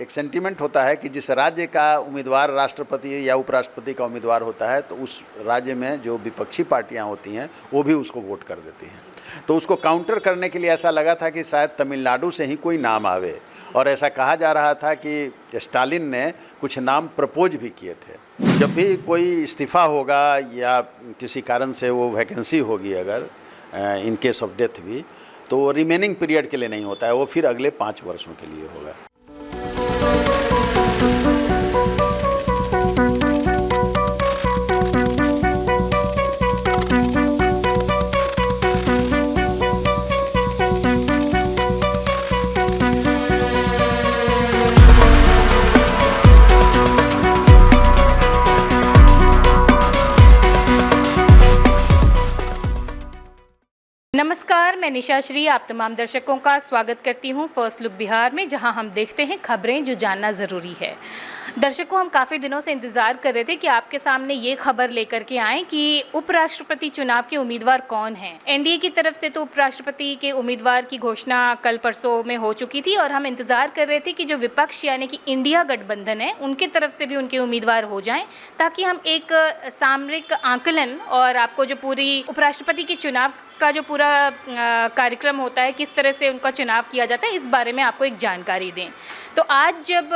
एक सेंटीमेंट होता है कि जिस राज्य का उम्मीदवार राष्ट्रपति या उपराष्ट्रपति का उम्मीदवार होता है तो उस राज्य में जो विपक्षी पार्टियां होती हैं वो भी उसको वोट कर देती हैं। तो उसको काउंटर करने के लिए ऐसा लगा था कि शायद तमिलनाडु से ही कोई नाम आवे, और ऐसा कहा जा रहा था कि स्टालिन ने कुछ नाम प्रपोज भी किए थे। जब भी कोई इस्तीफ़ा होगा या किसी कारण से वो वैकेंसी होगी अगर इन केस ऑफ डेथ भी, तो वो रिमेनिंग पीरियड के लिए नहीं होता है, वो फिर अगले 5 वर्षों के लिए होगा। नमस्कार, मैं निशा श्री आप तमाम दर्शकों का स्वागत करती हूं फर्स्ट लुक बिहार में, जहां हम देखते हैं खबरें जो जानना ज़रूरी है। दर्शकों, हम काफ़ी दिनों से इंतज़ार कर रहे थे कि आपके सामने ये खबर लेकर के आएँ कि उपराष्ट्रपति चुनाव के उम्मीदवार कौन हैं। एनडीए की तरफ से तो उपराष्ट्रपति के उम्मीदवार की घोषणा कल परसों में हो चुकी थी और हम इंतज़ार कर रहे थे कि जो विपक्ष यानी कि इंडिया गठबंधन है उनकी तरफ से भी उनके उम्मीदवार हो जाएं, ताकि हम एक सामरिक आंकलन और आपको जो पूरी उपराष्ट्रपति के चुनाव का जो पूरा कार्यक्रम होता है, किस तरह से उनका चुनाव किया जाता है, इस बारे में आपको एक जानकारी दें। तो आज जब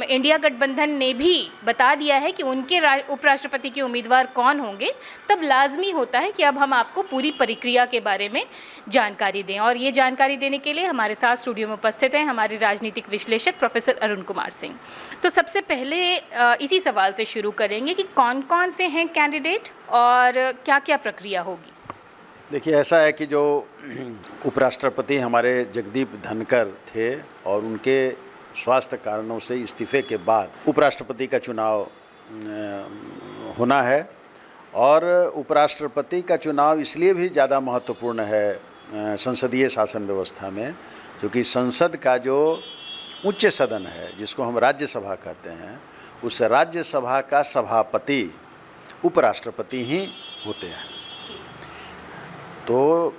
इंडिया गठबंधन ने भी बता दिया है कि उनके उपराष्ट्रपति के उम्मीदवार कौन होंगे, तब लाजमी होता है कि अब हम आपको पूरी प्रक्रिया के बारे में जानकारी दें। और ये जानकारी देने के लिए हमारे साथ स्टूडियो में उपस्थित हैं हमारे राजनीतिक विश्लेषक प्रोफेसर अरुण कुमार सिंह। तो सबसे पहले इसी सवाल से शुरू करेंगे कि कौन कौन से हैं कैंडिडेट और क्या क्या प्रक्रिया होगी। देखिए, ऐसा है कि जो उपराष्ट्रपति हमारे जगदीप धनखड़ थे और उनके स्वास्थ्य कारणों से इस्तीफे के बाद उपराष्ट्रपति का चुनाव होना है। और उपराष्ट्रपति का चुनाव इसलिए भी ज़्यादा महत्वपूर्ण है संसदीय शासन व्यवस्था में, क्योंकि संसद का जो उच्च सदन है जिसको हम राज्यसभा कहते हैं, उस राज्यसभा का सभापति उपराष्ट्रपति ही होते हैं। तो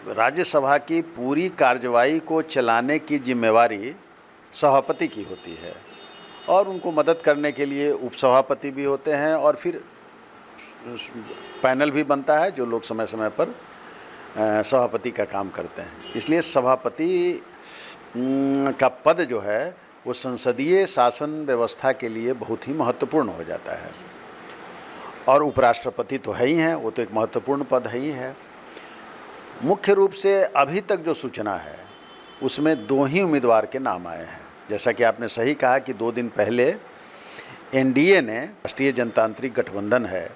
राज्यसभा की पूरी कार्यवाही को चलाने की जिम्मेवारी सभापति की होती है और उनको मदद करने के लिए उपसभापति भी होते हैं और फिर पैनल भी बनता है जो लोग समय समय पर सभापति का काम करते हैं। इसलिए सभापति का पद जो है वो संसदीय शासन व्यवस्था के लिए बहुत ही महत्वपूर्ण हो जाता है। और उपराष्ट्रपति तो है ही हैं, वो तो एक महत्वपूर्ण पद है ही है। मुख्य रूप से अभी तक जो सूचना है उसमें 2 ही उम्मीदवार के नाम आए हैं। जैसा कि आपने सही कहा कि 2 दिन पहले एनडीए ने, राष्ट्रीय जनतांत्रिक गठबंधन है,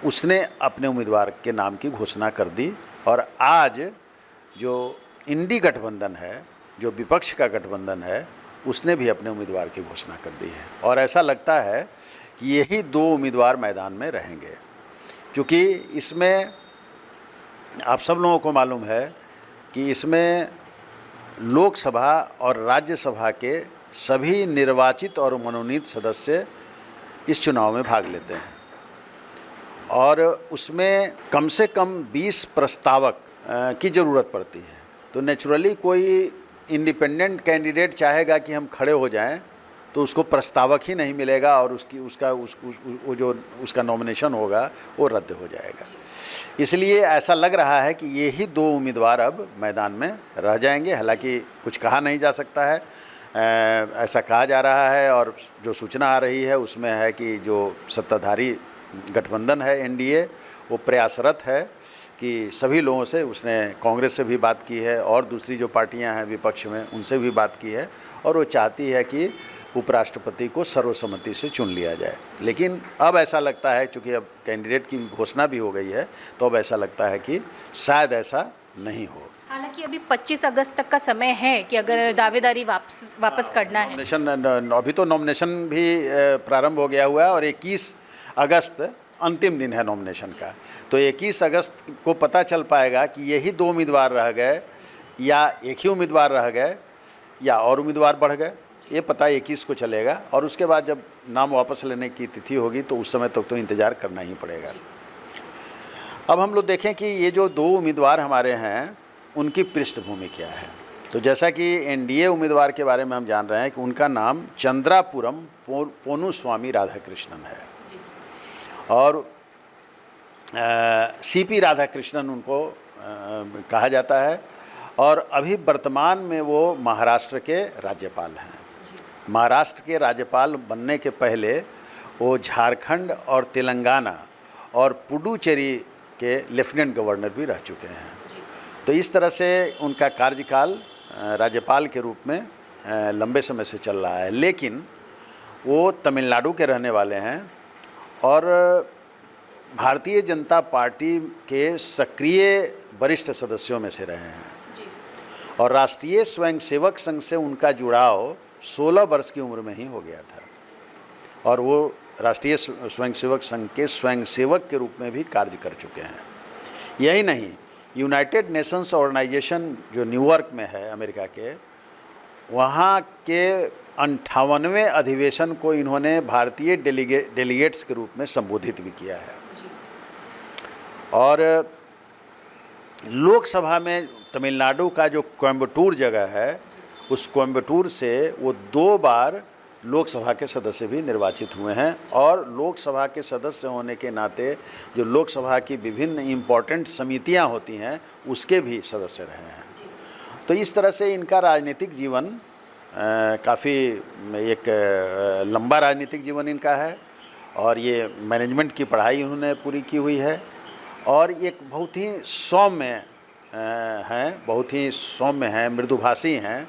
उसने अपने उम्मीदवार के नाम की घोषणा कर दी। और आज जो इंडी गठबंधन है, जो विपक्ष का गठबंधन है, उसने भी अपने उम्मीदवार की घोषणा कर दी है। और ऐसा लगता है कि यही 2 उम्मीदवार मैदान में रहेंगे, क्योंकि इसमें आप सब लोगों को मालूम है कि इसमें लोकसभा और राज्यसभा के सभी निर्वाचित और मनोनीत सदस्य इस चुनाव में भाग लेते हैं और उसमें कम से कम 20 प्रस्तावक की ज़रूरत पड़ती है। तो नेचुरली कोई इंडिपेंडेंट कैंडिडेट चाहेगा कि हम खड़े हो जाएं तो उसको प्रस्तावक ही नहीं मिलेगा और उसका नॉमिनेशन होगा वो रद्द हो जाएगा। इसलिए ऐसा लग रहा है कि ये ही 2 उम्मीदवार अब मैदान में रह जाएंगे। हालांकि कुछ कहा नहीं जा सकता है, ऐसा कहा जा रहा है और जो सूचना आ रही है उसमें है कि जो सत्ताधारी गठबंधन है एनडीए, वो प्रयासरत है कि सभी लोगों से, उसने कांग्रेस से भी बात की है और दूसरी जो पार्टियां हैं विपक्ष में उनसे भी बात की है और वो चाहती है कि उपराष्ट्रपति को सर्वसम्मति से चुन लिया जाए। लेकिन अब ऐसा लगता है, चूँकि अब कैंडिडेट की घोषणा भी हो गई है, तो अब ऐसा लगता है कि शायद ऐसा नहीं हो। हालांकि अभी 25 अगस्त तक का समय है कि अगर दावेदारी वापस करना है। नॉमिनेशन, अभी तो नॉमिनेशन भी प्रारंभ हो गया हुआ है और 21 अगस्त अंतिम दिन है नॉमिनेशन का। तो 21 अगस्त को पता चल पाएगा कि यही 2 उम्मीदवार रह गए या एक ही उम्मीदवार रह गए या और उम्मीदवार बढ़ गए, ये पता 21 को चलेगा। और उसके बाद जब नाम वापस लेने की तिथि होगी तो उस समय तक तो इंतज़ार करना ही पड़ेगा। अब हम लोग देखें कि ये जो 2 उम्मीदवार हमारे हैं उनकी पृष्ठभूमि क्या है। तो जैसा कि एनडीए उम्मीदवार के बारे में हम जान रहे हैं कि उनका नाम चंद्रापुरम पोनुस्वामी राधाकृष्णन है और सीपी राधाकृष्णन उनको कहा जाता है और अभी वर्तमान में वो महाराष्ट्र के राज्यपाल हैं। महाराष्ट्र के राज्यपाल बनने के पहले वो झारखंड और तेलंगाना और पुडुचेरी के लेफ्टिनेंट गवर्नर भी रह चुके हैं। तो इस तरह से उनका कार्यकाल राज्यपाल के रूप में लंबे समय से चल रहा है, लेकिन वो तमिलनाडु के रहने वाले हैं और भारतीय जनता पार्टी के सक्रिय वरिष्ठ सदस्यों में से रहे हैं और राष्ट्रीय स्वयंसेवक संघ से उनका जुड़ाव 16 वर्ष की उम्र में ही हो गया था और वो राष्ट्रीय स्वयंसेवक संघ के स्वयंसेवक के रूप में भी कार्य कर चुके हैं। यही नहीं, यूनाइटेड नेशंस ऑर्गेनाइजेशन जो न्यूयॉर्क में है अमेरिका के, वहाँ के 58वें अधिवेशन को इन्होंने भारतीय डेलीगेट्स के रूप में संबोधित भी किया है और लोकसभा में तमिलनाडु का जो कोयम्बटूर जगह है, उस कोयम्बटूर से वो 2 बार लोकसभा के सदस्य भी निर्वाचित हुए हैं और लोकसभा के सदस्य होने के नाते जो लोकसभा की विभिन्न इम्पोर्टेंट समितियां होती हैं उसके भी सदस्य रहे हैं। तो इस तरह से इनका राजनीतिक जीवन काफ़ी एक लंबा राजनीतिक जीवन इनका है और ये मैनेजमेंट की पढ़ाई उन्होंने पूरी की हुई है और एक बहुत ही सौम्य हैं, मृदुभाषी हैं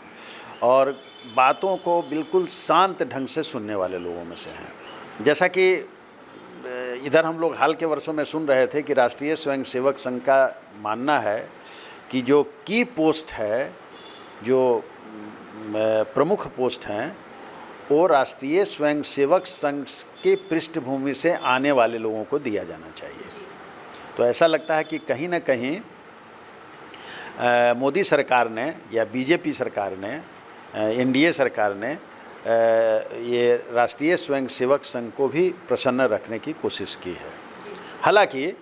और बातों को बिल्कुल शांत ढंग से सुनने वाले लोगों में से हैं। जैसा कि इधर हम लोग हाल के वर्षों में सुन रहे थे कि राष्ट्रीय स्वयंसेवक संघ का मानना है कि जो की पोस्ट है, जो प्रमुख पोस्ट हैं, वो राष्ट्रीय स्वयंसेवक संघ के पृष्ठभूमि से आने वाले लोगों को दिया जाना चाहिए। तो ऐसा लगता है कि कहीं ना कहीं मोदी सरकार ने या बीजेपी सरकार ने, एनडीए सरकार ने ये राष्ट्रीय स्वयंसेवक संघ को भी प्रसन्न रखने की कोशिश की है। हालांकि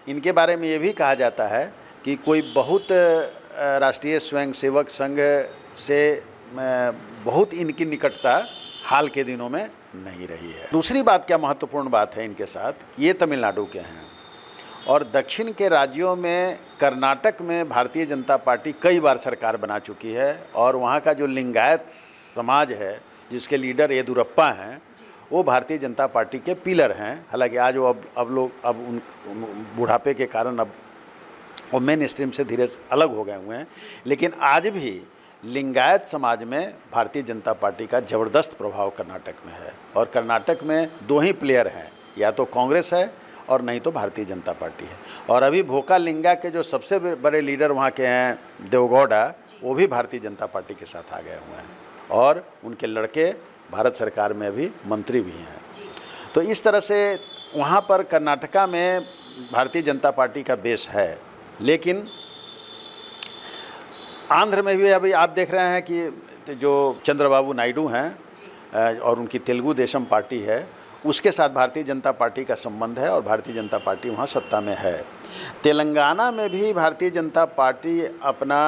इनके बारे में ये भी कहा जाता है कि कोई बहुत राष्ट्रीय स्वयंसेवक संघ से बहुत इनकी निकटता हाल के दिनों में नहीं रही है। दूसरी बात, क्या महत्वपूर्ण बात है इनके साथ, ये तमिलनाडु के हैं और दक्षिण के राज्यों में कर्नाटक में भारतीय जनता पार्टी कई बार सरकार बना चुकी है और वहाँ का जो लिंगायत समाज है जिसके लीडर येदुरप्पा हैं, वो भारतीय जनता पार्टी के पिलर हैं। हालांकि आज वो अब उन बुढ़ापे के कारण अब वो मेन स्ट्रीम से धीरे अलग हो गए हुए हैं, लेकिन आज भी लिंगायत समाज में भारतीय जनता पार्टी का ज़बरदस्त प्रभाव कर्नाटक में है और कर्नाटक में 2 ही प्लेयर हैं, या तो कांग्रेस है और नहीं तो भारतीय जनता पार्टी है। और अभी भोका लिंगा के जो सबसे बड़े लीडर वहाँ के हैं, देवगौड़ा, वो भी भारतीय जनता पार्टी के साथ आ गए हुए हैं और उनके लड़के भारत सरकार में भी मंत्री भी हैं। तो इस तरह से वहाँ पर कर्नाटका में भारतीय जनता पार्टी का बेस है, लेकिन आंध्र में भी अभी आप देख रहे हैं कि जो चंद्रबाबू नायडू हैं और उनकी तेलुगु देशम पार्टी है, उसके साथ भारतीय जनता पार्टी का संबंध है और भारतीय जनता पार्टी वहाँ सत्ता में है। तेलंगाना में भी भारतीय जनता पार्टी अपना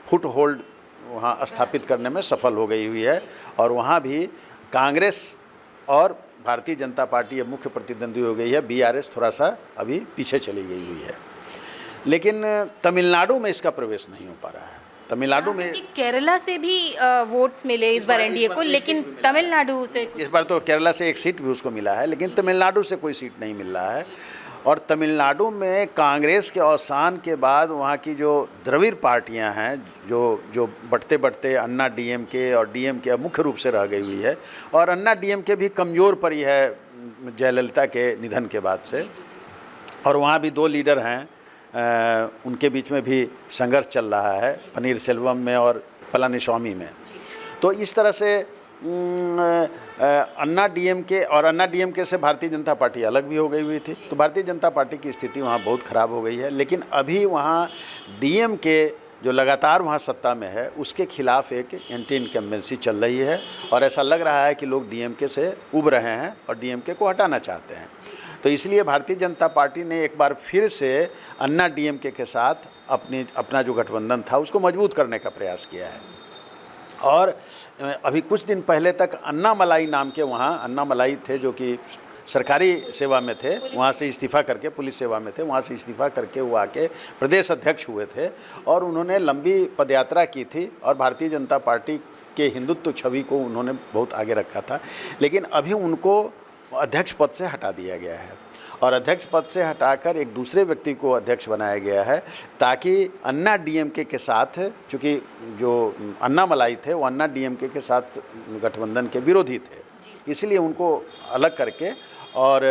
फुट होल्ड वहाँ स्थापित करने में सफल हो गई हुई है और वहाँ भी कांग्रेस और भारतीय जनता पार्टी अब मुख्य प्रतिद्वंदी हो गई है। बीआरएस थोड़ा सा अभी पीछे चली गई हुई है, लेकिन तमिलनाडु में इसका प्रवेश नहीं हो पा रहा है। तमिलनाडु में केरला से भी वोट्स मिले इस बार एनडीए को, लेकिन तमिलनाडु से इस बार तो केरला से एक सीट भी उसको मिला है, लेकिन तमिलनाडु से कोई सीट नहीं मिल रहा है। और तमिलनाडु में कांग्रेस के अवसान के बाद वहाँ की जो द्रविड़ पार्टियां हैं, जो बढ़ते बढ़ते अन्ना डीएमके और डीएमके अब मुख्य रूप से रह गई हुई है और अन्ना डीएमके भी कमज़ोर पड़ी है जयललिता के निधन के बाद से, और वहाँ भी 2 लीडर हैं, उनके बीच में भी संघर्ष चल रहा है, पनीर सेल्वम में और पलानीस्वामी में। तो इस तरह से अन्ना डीएमके से भारतीय जनता पार्टी अलग भी हो गई हुई थी, तो भारतीय जनता पार्टी की स्थिति वहाँ बहुत ख़राब हो गई है। लेकिन अभी वहाँ डीएमके जो लगातार वहाँ सत्ता में है, उसके खिलाफ एक एंटी इनकम्बेंसी चल रही है और ऐसा लग रहा है कि लोग डीएमके से उब रहे हैं और डीएमके को हटाना चाहते हैं। तो इसलिए भारतीय जनता पार्टी ने एक बार फिर से अन्ना डीएमके के साथ अपना जो गठबंधन था उसको मजबूत करने का प्रयास किया है। और अभी कुछ दिन पहले तक अन्नामलाई नाम के, वहाँ अन्नामलाई थे जो कि सरकारी सेवा में थे, वहाँ से इस्तीफ़ा करके, पुलिस सेवा में थे, वहाँ से इस्तीफ़ा करके वो आके प्रदेश अध्यक्ष हुए थे और उन्होंने लंबी पदयात्रा की थी और भारतीय जनता पार्टी के हिंदुत्व छवि को उन्होंने बहुत आगे रखा था। लेकिन अभी उनको अध्यक्ष पद से हटा दिया गया है और अध्यक्ष पद से हटाकर एक दूसरे व्यक्ति को अध्यक्ष बनाया गया है, ताकि अन्ना डीएमके के साथ, चूँकि जो अन्नामलाई थे वो अन्ना डीएमके के साथ गठबंधन के विरोधी थे, इसलिए उनको अलग करके और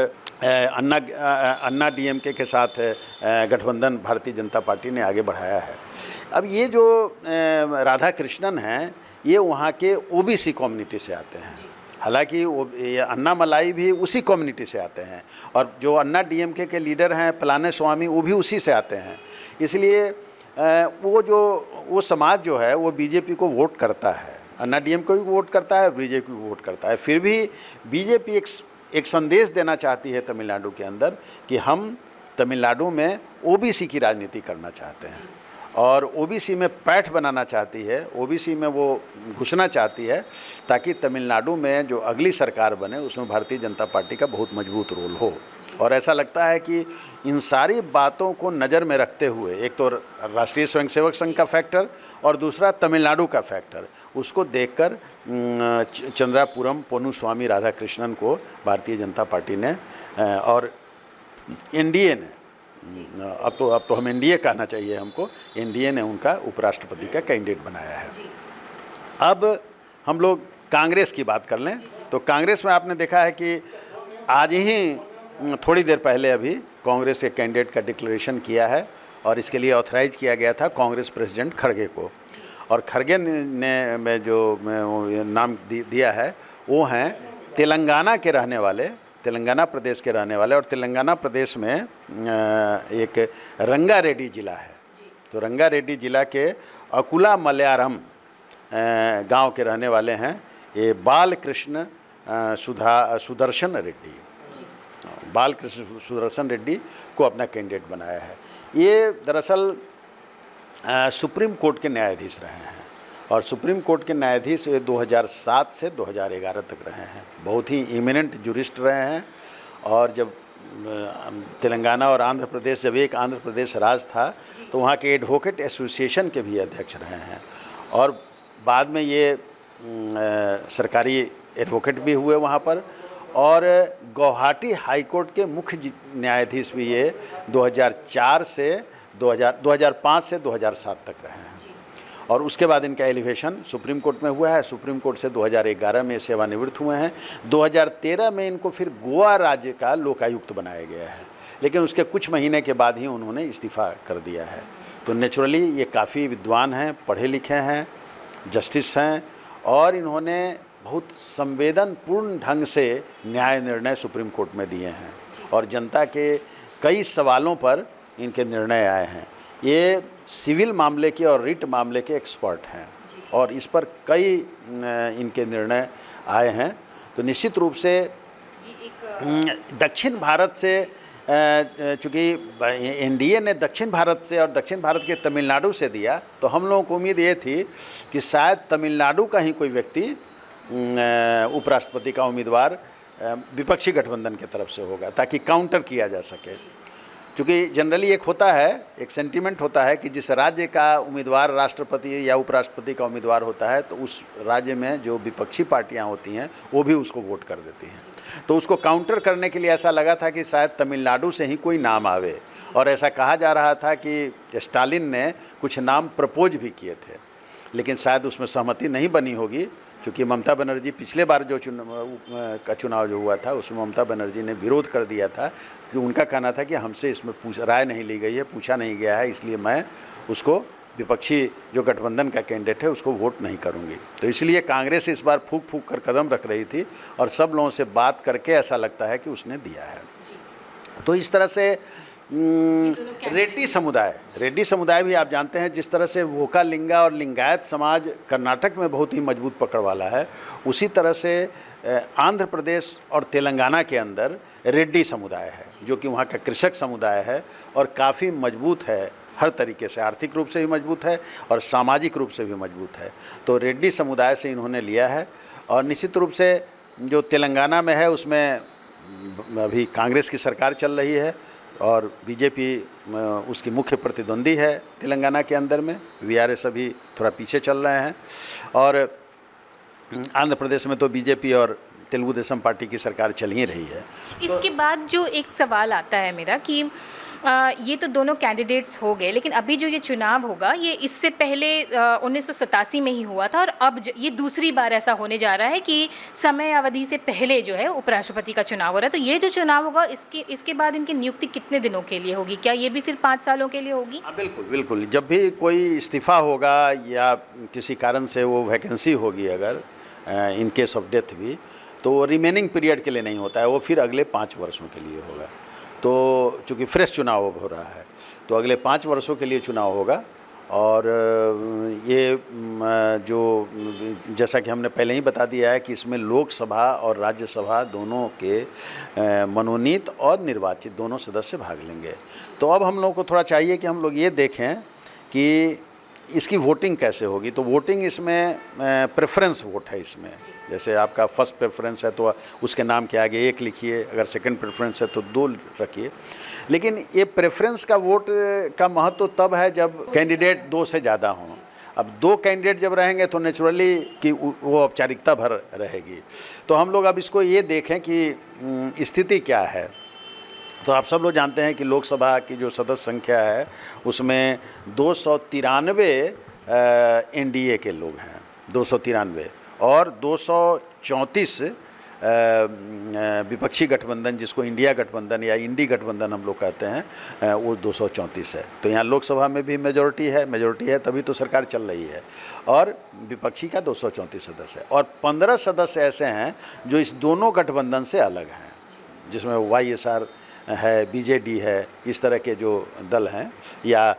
अन्ना डीएमके के साथ गठबंधन भारतीय जनता पार्टी ने आगे बढ़ाया है। अब ये जो राधा कृष्णन हैं, ये वहाँ के ओबीसी कम्युनिटी से आते हैं। हालांकि वो अन्नामलाई भी उसी कम्युनिटी से आते हैं और जो अन्ना डीएमके के लीडर हैं पलानीस्वामी, वो भी उसी से आते हैं। इसलिए वो समाज जो है वो बीजेपी को वोट करता है, अन्ना डीएमके को वोट करता है, बीजेपी को वोट करता है। फिर भी बीजेपी एक संदेश देना चाहती है तमिलनाडु के अंदर कि हम तमिलनाडु में ओबीसी की राजनीति करना चाहते हैं और ओबीसी में पैठ बनाना चाहती है, ओबीसी में वो घुसना चाहती है, ताकि तमिलनाडु में जो अगली सरकार बने उसमें भारतीय जनता पार्टी का बहुत मजबूत रोल हो। और ऐसा लगता है कि इन सारी बातों को नज़र में रखते हुए, एक तो राष्ट्रीय स्वयंसेवक संघ का फैक्टर और दूसरा तमिलनाडु का फैक्टर, उसको देखकर चंद्रापुरम पोन्नुस्वामी राधाकृष्णन को भारतीय जनता पार्टी ने और एनडीए ने, अब तो हम एनडीए कहना चाहिए हमको, एनडीए ने उनका उपराष्ट्रपति का कैंडिडेट बनाया है। अब हम लोग कांग्रेस की बात कर लें तो कांग्रेस में आपने देखा है कि आज ही थोड़ी देर पहले अभी कांग्रेस के कैंडिडेट का डिक्लेरेशन किया है और इसके लिए ऑथराइज किया गया था कांग्रेस प्रेसिडेंट खड़गे को। और खड़गे ने में जो नाम दिया है वो हैं तेलंगाना के रहने वाले, तेलंगाना प्रदेश के रहने वाले। और तेलंगाना प्रदेश में एक रंगारेड्डी ज़िला है, तो रंगारेड्डी ज़िला के अकुला मलयारम गांव के रहने वाले हैं ये बालकृष्ण सुदर्शन रेड्डी। बालकृष्ण सुदर्शन रेड्डी को अपना कैंडिडेट बनाया है। ये दरअसल सुप्रीम कोर्ट के न्यायाधीश रहे हैं और सुप्रीम कोर्ट के न्यायाधीश 2007 से 2011 तक रहे हैं। बहुत ही इमिनेंट जुरिस्ट रहे हैं और जब तेलंगाना और आंध्र प्रदेश, जब एक आंध्र प्रदेश राज था तो वहाँ के एडवोकेट एसोसिएशन के भी अध्यक्ष रहे हैं और बाद में ये सरकारी एडवोकेट भी हुए वहाँ पर। और गुवाहाटी हाई कोर्ट के मुख्य न्यायाधीश भी ये 2005 से 2007 तक रहे हैं और उसके बाद इनका एलिवेशन सुप्रीम कोर्ट में हुआ है। सुप्रीम कोर्ट से 2011 में सेवानिवृत्त हुए हैं। 2013 में इनको फिर गोवा राज्य का लोकायुक्त बनाया गया है, लेकिन उसके कुछ महीने के बाद ही उन्होंने इस्तीफ़ा कर दिया है। तो नेचुरली ये काफ़ी विद्वान हैं, पढ़े लिखे हैं, जस्टिस हैं और इन्होंने बहुत संवेदनपूर्ण ढंग से न्याय निर्णय सुप्रीम कोर्ट में दिए हैं और जनता के कई सवालों पर इनके निर्णय आए हैं। ये सिविल मामले के और रिट मामले के एक्सपर्ट हैं और इस पर कई इनके निर्णय आए हैं। तो निश्चित रूप से दक्षिण भारत से, चूँकि एनडीए ने दक्षिण भारत से और दक्षिण भारत के तमिलनाडु से दिया, तो हम लोगों को उम्मीद ये थी कि शायद तमिलनाडु का ही कोई व्यक्ति उपराष्ट्रपति का उम्मीदवार विपक्षी गठबंधन की तरफ से होगा ताकि काउंटर किया जा सके। क्योंकि जनरली एक होता है, एक सेंटीमेंट होता है कि जिस राज्य का उम्मीदवार राष्ट्रपति या उपराष्ट्रपति का उम्मीदवार होता है तो उस राज्य में जो विपक्षी पार्टियां होती हैं वो भी उसको वोट कर देती हैं। तो उसको काउंटर करने के लिए ऐसा लगा था कि शायद तमिलनाडु से ही कोई नाम आवे और ऐसा कहा जा रहा था कि स्टालिन ने कुछ नाम प्रपोज भी किए थे, लेकिन शायद उसमें सहमति नहीं बनी होगी क्योंकि ममता बनर्जी पिछले बार जो चुनाव जो हुआ था उसमें ममता बनर्जी ने विरोध कर दिया था कि उनका कहना था कि हमसे इसमें राय नहीं ली गई है, पूछा नहीं गया है, इसलिए मैं उसको विपक्षी जो गठबंधन का कैंडिडेट है उसको वोट नहीं करूंगी। तो इसलिए कांग्रेस इस बार फूंक फूंक कर कदम रख रही थी और सब लोगों से बात करके ऐसा लगता है कि उसने दिया है। तो इस तरह से रेड्डी समुदाय भी आप जानते हैं जिस तरह से वोकालिंगा और लिंगायत समाज कर्नाटक में बहुत ही मजबूत पकड़ वाला है, उसी तरह से आंध्र प्रदेश और तेलंगाना के अंदर रेड्डी समुदाय है जो कि वहाँ का कृषक समुदाय है और काफ़ी मजबूत है हर तरीके से, आर्थिक रूप से भी मजबूत है और सामाजिक रूप से भी मजबूत है। तो रेड्डी समुदाय से इन्होंने लिया है। और निश्चित रूप से जो तेलंगाना में है उसमें अभी कांग्रेस की सरकार चल रही है और बीजेपी उसकी मुख्य प्रतिद्वंदी है तेलंगाना के अंदर में। वीआरएस अभी थोड़ा पीछे चल रहे हैं। और आंध्र प्रदेश में तो बीजेपी और तेलुगु देशम पार्टी की सरकार चल ही रही है। इसके बाद जो एक सवाल आता है मेरा कि ये तो दोनों कैंडिडेट्स हो गए, लेकिन अभी जो ये चुनाव होगा ये इससे पहले 1987 में ही हुआ था और अब ये दूसरी बार ऐसा होने जा रहा है कि समय अवधि से पहले जो है उपराष्ट्रपति का चुनाव हो रहा है। तो ये जो चुनाव होगा इसके बाद इनकी नियुक्ति कितने दिनों के लिए होगी? क्या ये भी फिर 5 सालों के लिए होगी? बिल्कुल बिल्कुल। जब भी कोई इस्तीफ़ा होगा या किसी कारण से वो वैकेंसी होगी अगर इन केस ऑफ डेथ भी, तो वो रिमेनिंग पीरियड के लिए नहीं होता है, वो फिर अगले 5 वर्षों के लिए होगा। तो चूँकि फ्रेश चुनाव हो रहा है तो अगले 5 वर्षों के लिए चुनाव होगा। और ये जो जैसा कि हमने पहले ही बता दिया है कि इसमें लोकसभा और राज्यसभा दोनों के मनोनीत और निर्वाचित दोनों सदस्य भाग लेंगे। तो अब हम लोग को थोड़ा चाहिए कि हम लोग ये देखें कि इसकी वोटिंग कैसे होगी। तो वोटिंग इसमें प्रेफरेंस वोट है इसमें। जैसे आपका फर्स्ट प्रेफरेंस है तो उसके नाम के आगे 1 लिखिए, अगर सेकंड प्रेफरेंस है तो 2 रखिए। लेकिन ये प्रेफरेंस का वोट का महत्व तब है जब कैंडिडेट 2 से ज़्यादा हों। अब 2 कैंडिडेट जब रहेंगे तो नेचुरली कि वो औपचारिकता भर रहेगी। तो हम लोग अब इसको ये देखें कि स्थिति क्या है। तो आप सब लोग जानते हैं कि लोकसभा की जो सदस्य संख्या है उसमें 293 एनडीए के लोग हैं, 293, और 234 विपक्षी गठबंधन, जिसको इंडिया गठबंधन या इंडी गठबंधन हम लोग कहते हैं, वो 234 है। तो यहाँ लोकसभा में भी मेजोरिटी है तभी तो सरकार चल रही है। और विपक्षी का 234 सदस्य है और 15 सदस्य ऐसे हैं जो इस दोनों गठबंधन से अलग हैं, जिसमें वाईएसआर है, बीजेडी है, इस तरह के जो दल हैं, या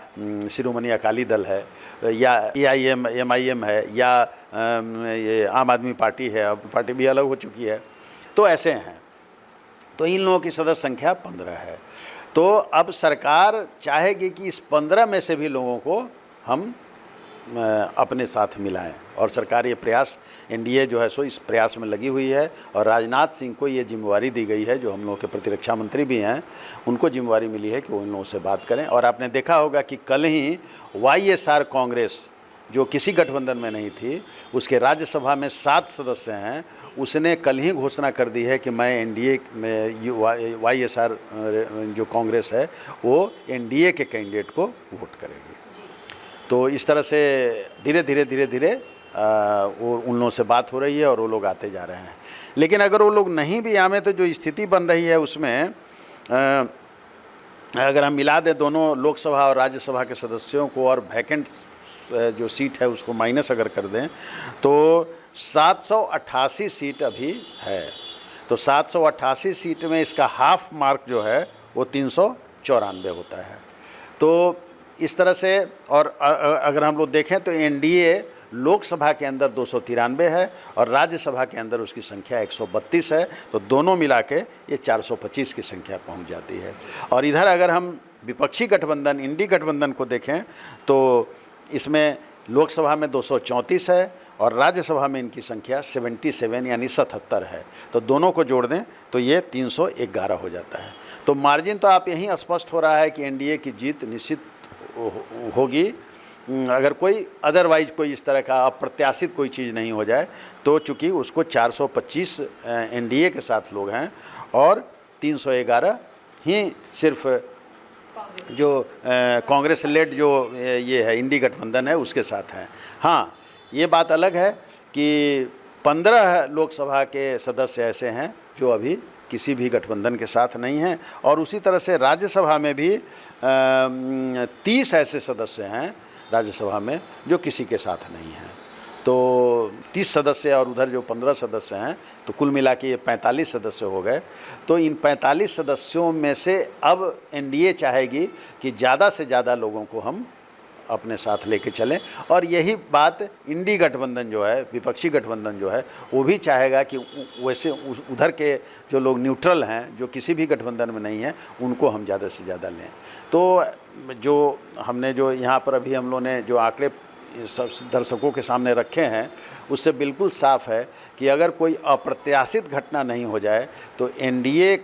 शिरोमणि अकाली दल है, या एआईएम एमआईएम है, या ये आम आदमी पार्टी है, अब पार्टी भी अलग हो चुकी है। तो ऐसे हैं। तो इन लोगों की सदस्य संख्या 15 है। तो अब सरकार चाहेगी कि इस 15 में से भी लोगों को हम अपने साथ मिलाएं। और सरकार ये प्रयास, एनडीए जो है सो इस प्रयास में लगी हुई है। और राजनाथ सिंह को ये जिम्मेवारी दी गई है, जो हम लोगों के प्रतिरक्षा मंत्री भी हैं, उनको जिम्मेवारी मिली है कि वो इन लोगों से बात करें। और आपने देखा होगा कि कल ही वाईएसआर कांग्रेस, जो किसी गठबंधन में नहीं थी, उसके राज्यसभा में 7 सदस्य हैं, उसने कल ही घोषणा कर दी है कि मैं एनडीए में वाईएसआर जो कांग्रेस है वो एनडीए के कैंडिडेट को वोट करेगी। तो इस तरह से धीरे धीरे वो उन लोगों से बात हो रही है और वो लोग आते जा रहे हैं। लेकिन अगर वो लोग नहीं भी आए तो जो स्थिति बन रही है उसमें अगर हम मिला दें दोनों लोकसभा और राज्यसभा के सदस्यों को और वैकेंट जो सीट है उसको माइनस अगर कर दें तो 788 सीट अभी है। तो 788 सीट में इसका हाफ मार्क जो है वो 394 होता है। तो इस तरह से, और अगर हम लोग देखें तो एनडीए लोकसभा के अंदर 293 है और राज्यसभा के अंदर उसकी संख्या 132 है। तो दोनों मिला के ये 425 की संख्या पहुंच जाती है। और इधर अगर हम विपक्षी गठबंधन इंडी गठबंधन को देखें तो इसमें लोकसभा में 234 है और राज्यसभा में इनकी संख्या 77 यानी 77 है। तो दोनों को जोड़ दें तो ये 311 हो जाता है। तो मार्जिन तो आप यहीं स्पष्ट हो रहा है कि एनडीए की जीत निश्चित होगी, अगर कोई अदरवाइज कोई इस तरह का अप्रत्याशित कोई चीज़ नहीं हो जाए। तो चूँकि उसको 425 एनडीए के साथ लोग हैं और 311 ही सिर्फ जो कांग्रेस लेड जो ये है इंडी गठबंधन है उसके साथ हैं। हाँ, ये बात अलग है कि 15 लोकसभा के सदस्य ऐसे हैं जो अभी किसी भी गठबंधन के साथ नहीं हैं। और उसी तरह से राज्यसभा में भी 30 ऐसे सदस्य हैं राज्यसभा में जो किसी के साथ नहीं हैं। तो 30 सदस्य और उधर जो 15 सदस्य हैं, तो कुल मिला के ये 45 सदस्य हो गए। तो इन 45 सदस्यों में से अब एनडीए चाहेगी कि ज़्यादा से ज़्यादा लोगों को हम अपने साथ लेके चलें। और यही बात इंडी गठबंधन जो है, विपक्षी गठबंधन जो है, वो भी चाहेगा कि वैसे उधर के जो लोग न्यूट्रल हैं, जो किसी भी गठबंधन में नहीं हैं, उनको हम ज़्यादा से ज़्यादा लें। तो जो हमने जो यहाँ पर अभी हम लोगों ने जो आंकड़े सब दर्शकों के सामने रखे हैं, उससे बिल्कुल साफ है कि अगर कोई अप्रत्याशित घटना नहीं हो जाए तो एनडीए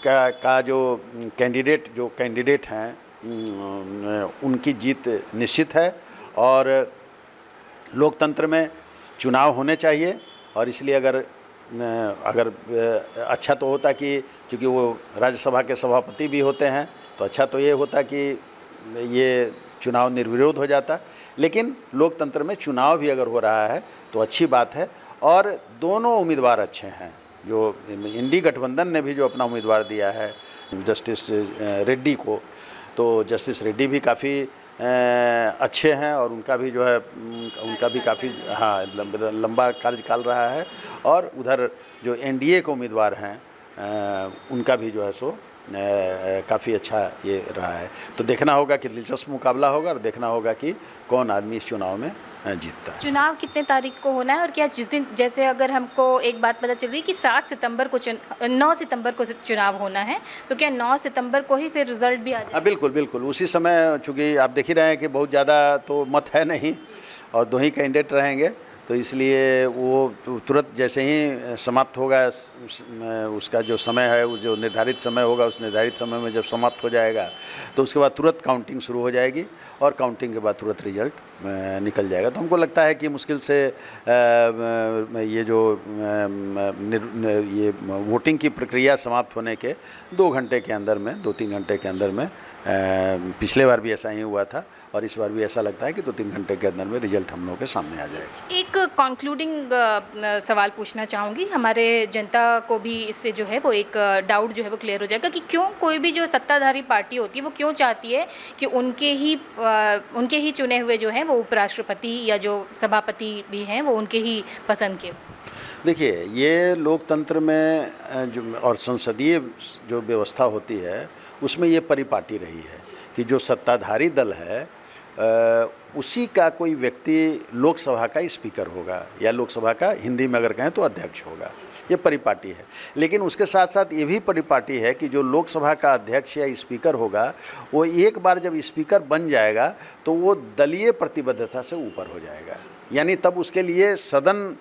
का जो कैंडिडेट हैं उनकी जीत निश्चित है। और लोकतंत्र में चुनाव होने चाहिए, और इसलिए अगर अच्छा तो होता कि चूँकि वो राज्यसभा के सभापति भी होते हैं, तो अच्छा तो ये होता कि ये चुनाव निर्विरोध हो जाता। लेकिन लोकतंत्र में चुनाव भी अगर हो रहा है तो अच्छी बात है, और दोनों उम्मीदवार अच्छे हैं। जो इंडी गठबंधन ने भी जो अपना उम्मीदवार दिया है जस्टिस रेड्डी को, तो जस्टिस रेड्डी भी काफ़ी अच्छे हैं, और उनका भी जो है उनका भी काफ़ी लंबा कार्यकाल रहा है। और उधर जो एनडीए के उम्मीदवार हैं उनका भी जो है सो काफ़ी अच्छा ये रहा है। तो देखना होगा कि दिलचस्प मुकाबला होगा, और देखना होगा कि कौन आदमी इस चुनाव में जीतता है। चुनाव कितने तारीख को होना है, और क्या जिस दिन, जैसे अगर हमको एक बात पता चल रही है कि 9 सितंबर को चुनाव होना है, तो क्या 9 सितंबर को ही फिर रिजल्ट भी आ जाए? बिल्कुल बिल्कुल, उसी समय, चूँकि आप देख ही रहे हैं कि बहुत ज़्यादा तो मत है नहीं, और 2 ही कैंडिडेट रहेंगे, तो इसलिए वो तुरंत जैसे ही समाप्त होगा उसका जो समय है, वो जो निर्धारित समय होगा, उस निर्धारित समय में जब समाप्त हो जाएगा तो उसके बाद तुरंत काउंटिंग शुरू हो जाएगी, और काउंटिंग के बाद तुरंत रिजल्ट निकल जाएगा। तो हमको लगता है कि मुश्किल से ये जो ये वोटिंग की प्रक्रिया समाप्त होने के 2 घंटे के अंदर में, 2-3 घंटे के अंदर में, पिछले बार भी ऐसा ही हुआ था, और इस बार भी ऐसा लगता है कि 2-3 घंटे के अंदर में रिजल्ट हम लोगों के सामने आ जाएगा। एक कंक्लूडिंग सवाल पूछना चाहूँगी, हमारे जनता को भी इससे जो है वो एक डाउट जो है वो क्लियर हो जाएगा कि क्यों कोई भी जो सत्ताधारी पार्टी होती है वो क्यों चाहती है कि उनके ही चुने हुए जो हैं वो उपराष्ट्रपति या जो सभापति भी हैं वो उनके ही पसंद के। देखिए, ये लोकतंत्र में जो और संसदीय जो व्यवस्था होती है उसमें ये परिपाटी रही है कि जो सत्ताधारी दल है उसी का कोई व्यक्ति लोकसभा का स्पीकर होगा, या लोकसभा का हिंदी में अगर कहें तो अध्यक्ष होगा। ये परिपाटी है। लेकिन उसके साथ साथ ये भी परिपाटी है कि जो लोकसभा का अध्यक्ष या स्पीकर होगा, वो एक बार जब स्पीकर बन जाएगा तो वो दलीय प्रतिबद्धता से ऊपर हो जाएगा, यानी तब उसके लिए सदन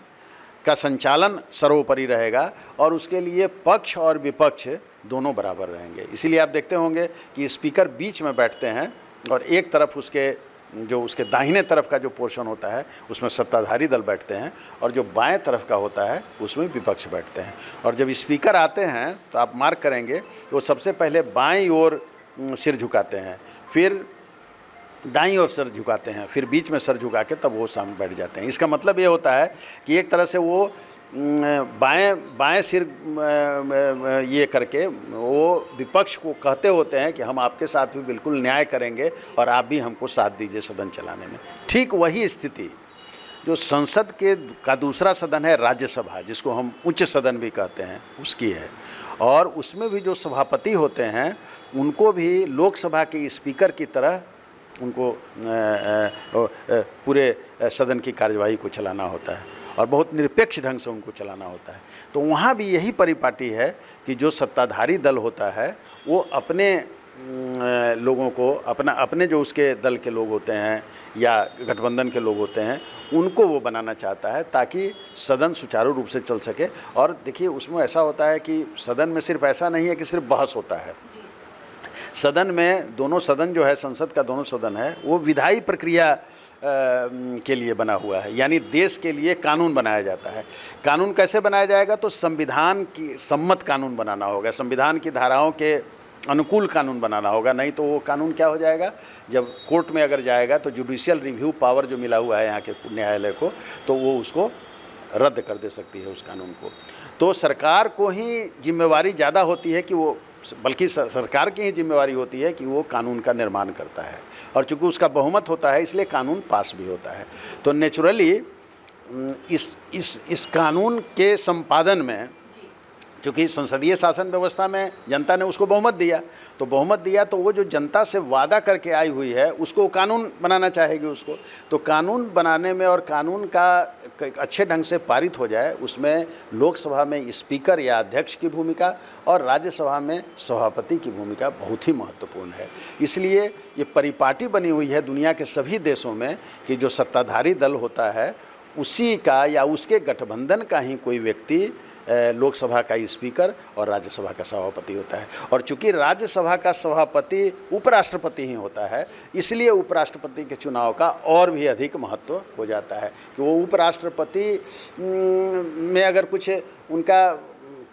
का संचालन सर्वोपरि रहेगा, और उसके लिए पक्ष और विपक्ष दोनों बराबर रहेंगे। इसीलिए आप देखते होंगे कि स्पीकर बीच में बैठते हैं, और एक तरफ उसके दाहिने तरफ का जो पोर्शन होता है उसमें सत्ताधारी दल बैठते हैं, और जो बाएं तरफ का होता है उसमें विपक्ष बैठते हैं। और जब स्पीकर आते हैं तो आप मार्क करेंगे कि वो सबसे पहले बाईं ओर सिर झुकाते हैं, फिर दाईं ओर सर झुकाते हैं, फिर बीच में सर झुका के तब वो सामने बैठ जाते हैं। इसका मतलब ये होता है कि एक तरह से वो बाएं सिर ये करके वो विपक्ष को कहते होते हैं कि हम आपके साथ भी बिल्कुल न्याय करेंगे, और आप भी हमको साथ दीजिए सदन चलाने में। ठीक वही स्थिति जो संसद का दूसरा सदन है, राज्यसभा, जिसको हम उच्च सदन भी कहते हैं, उसकी है। और उसमें भी जो सभापति होते हैं उनको भी लोकसभा के स्पीकर की तरह उनको पूरे सदन की कार्यवाही को चलाना होता है, और बहुत निरपेक्ष ढंग से उनको चलाना होता है। तो वहाँ भी यही परिपाटी है कि जो सत्ताधारी दल होता है वो अपने लोगों को, अपने जो उसके दल के लोग होते हैं या गठबंधन के लोग होते हैं, उनको वो बनाना चाहता है ताकि सदन सुचारू रूप से चल सके। और देखिए, उसमें ऐसा होता है कि सदन में सिर्फ ऐसा नहीं है कि सिर्फ बहस होता है। सदन में दोनों सदन जो है, संसद का दोनों सदन है, वो विधायी प्रक्रिया के लिए बना हुआ है, यानी देश के लिए कानून बनाया जाता है। कानून कैसे बनाया जाएगा? तो संविधान की सम्मत कानून बनाना होगा, संविधान की धाराओं के अनुकूल कानून बनाना होगा। नहीं तो वो कानून क्या हो जाएगा, जब कोर्ट में अगर जाएगा तो जुडिशियल रिव्यू पावर जो मिला हुआ है यहाँ के न्यायालय को, तो वो उसको रद्द कर दे सकती है उस कानून को। तो सरकार को ही जिम्मेवारी ज़्यादा होती है कि वो, बल्कि सरकार की ही जिम्मेवारी होती है कि वो कानून का निर्माण करता है, और चूँकि उसका बहुमत होता है इसलिए कानून पास भी होता है। तो नेचुरली इस कानून के संपादन में क्योंकि संसदीय शासन व्यवस्था में जनता ने उसको बहुमत दिया, तो बहुमत दिया तो वो जो जनता से वादा करके आई हुई है उसको कानून बनाना चाहेगी उसको। तो कानून बनाने में और कानून का अच्छे ढंग से पारित हो जाए, उसमें लोकसभा में स्पीकर या अध्यक्ष की भूमिका और राज्यसभा में सभापति की भूमिका बहुत ही महत्वपूर्ण है। इसलिए ये परिपाटी बनी हुई है दुनिया के सभी देशों में कि जो सत्ताधारी दल होता है उसी का या उसके गठबंधन का ही कोई व्यक्ति लोकसभा का स्पीकर और राज्यसभा का सभापति होता है। और चूंकि राज्यसभा का सभापति उपराष्ट्रपति ही होता है, इसलिए उपराष्ट्रपति के चुनाव का और भी अधिक महत्व हो जाता है कि वो उपराष्ट्रपति में अगर कुछ उनका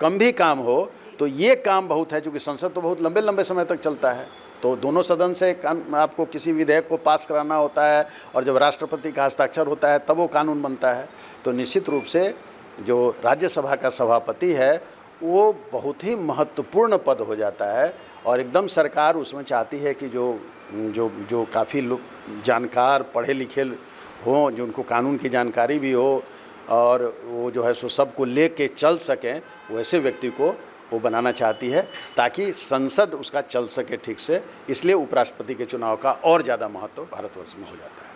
कम भी काम हो तो ये काम बहुत है, चूँकि संसद तो बहुत लंबे लंबे समय तक चलता है, तो दोनों सदन से आपको किसी विधेयक को पास कराना होता है और जब राष्ट्रपति का हस्ताक्षर होता है तब वो कानून बनता है। तो निश्चित रूप से जो राज्यसभा का सभापति है वो बहुत ही महत्वपूर्ण पद हो जाता है और एकदम सरकार उसमें चाहती है कि जो काफ़ी लोग जानकार पढ़े लिखे हों, जो उनको कानून की जानकारी भी हो और वो जो है सो सबको ले के चल सकें, वैसे व्यक्ति को वो बनाना चाहती है ताकि संसद उसका चल सके ठीक से। इसलिए उपराष्ट्रपति के चुनाव का और ज़्यादा महत्व भारतवर्ष में हो जाता है।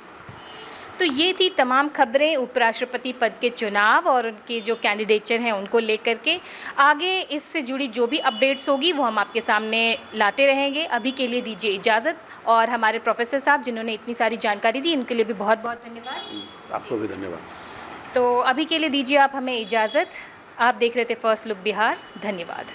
तो ये थी तमाम खबरें उपराष्ट्रपति पद के चुनाव और उनके जो कैंडिडेचर हैं उनको लेकर के। आगे इससे जुड़ी जो भी अपडेट्स होगी वो हम आपके सामने लाते रहेंगे। अभी के लिए दीजिए इजाज़त, और हमारे प्रोफेसर साहब जिन्होंने इतनी सारी जानकारी दी उनके लिए भी बहुत बहुत धन्यवाद। आपको भी धन्यवाद। तो अभी के लिए दीजिए आप हमें इजाज़त। आप देख रहे थे फर्स्ट लुक बिहार। धन्यवाद।